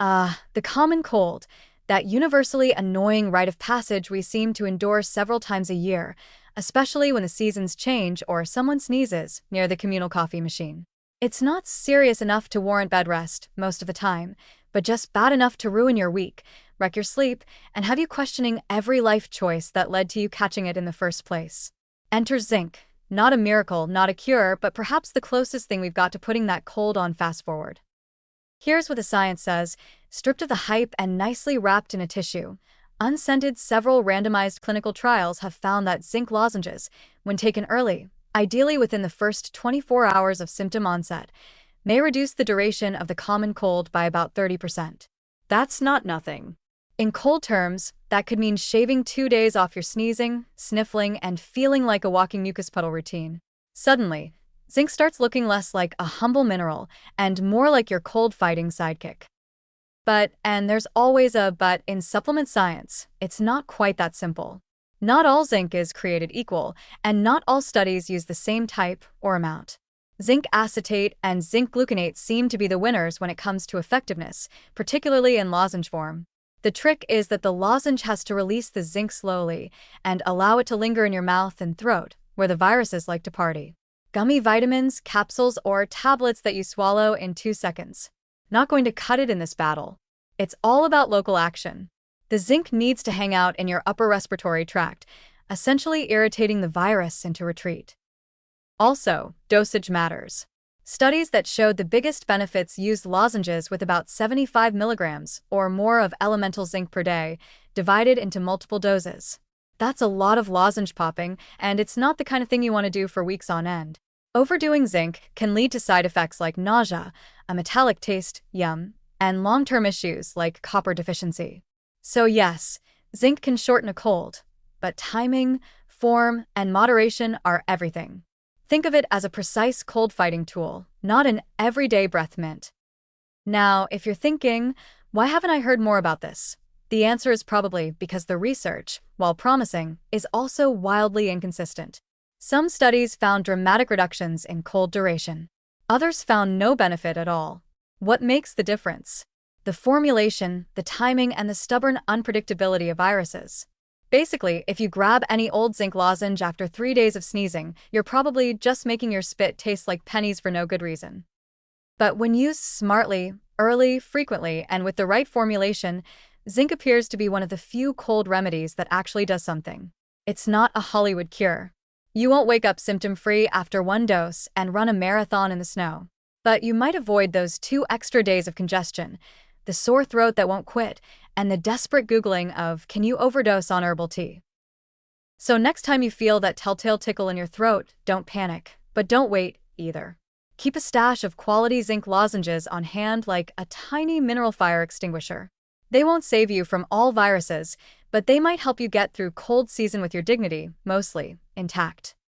The common cold, that universally annoying rite of passage we seem to endure several times a year, especially when the seasons change or someone sneezes near the communal coffee machine. It's not serious enough to warrant bed rest most of the time, but just bad enough to ruin your week, wreck your sleep, and have you questioning every life choice that led to you catching it in the first place. Enter zinc. Not a miracle, not a cure, but perhaps the closest thing we've got to putting that cold on fast forward. Here's what the science says, stripped of the hype and nicely wrapped in a tissue. Unscented, several randomized clinical trials have found that zinc lozenges, when taken early, ideally within the first 24 hours of symptom onset, may reduce the duration of the common cold by about 30%. That's not nothing. In cold terms, that could mean shaving 2 days off your sneezing, sniffling, and feeling like a walking mucus puddle routine. Suddenly, zinc starts looking less like a humble mineral and more like your cold-fighting sidekick. But, and there's always a but, in supplement science, it's not quite that simple. Not all zinc is created equal, and not all studies use the same type or amount. Zinc acetate and zinc gluconate seem to be the winners when it comes to effectiveness, particularly in lozenge form. The trick is that the lozenge has to release the zinc slowly and allow it to linger in your mouth and throat, where the viruses like to party. Gummy vitamins, capsules, or tablets that you swallow in 2 seconds. Not going to cut it in this battle. It's all about local action. The zinc needs to hang out in your upper respiratory tract, essentially irritating the virus into retreat. Also, dosage matters. Studies that showed the biggest benefits used lozenges with about 75 milligrams or more of elemental zinc per day, divided into multiple doses. That's a lot of lozenge popping, and it's not the kind of thing you want to do for weeks on end. Overdoing zinc can lead to side effects like nausea, a metallic taste, yum, and long-term issues like copper deficiency. So yes, zinc can shorten a cold, but timing, form, and moderation are everything. Think of it as a precise cold-fighting tool, not an everyday breath mint. Now, if you're thinking, why haven't I heard more about this? The answer is probably because the research, while promising, is also wildly inconsistent. Some studies found dramatic reductions in cold duration. Others found no benefit at all. What makes the difference? The formulation, the timing, and the stubborn unpredictability of viruses. Basically, if you grab any old zinc lozenge after 3 days of sneezing, you're probably just making your spit taste like pennies for no good reason. But when used smartly, early, frequently, and with the right formulation, zinc appears to be one of the few cold remedies that actually does something. It's not a Hollywood cure. You won't wake up symptom-free after 1 dose and run a marathon in the snow. But you might avoid those 2 extra days of congestion, the sore throat that won't quit, and the desperate Googling of, can you overdose on herbal tea? So next time you feel that telltale tickle in your throat, don't panic, but don't wait either. Keep a stash of quality zinc lozenges on hand like a tiny mineral fire extinguisher. They won't save you from all viruses, but they might help you get through cold season with your dignity, mostly, intact.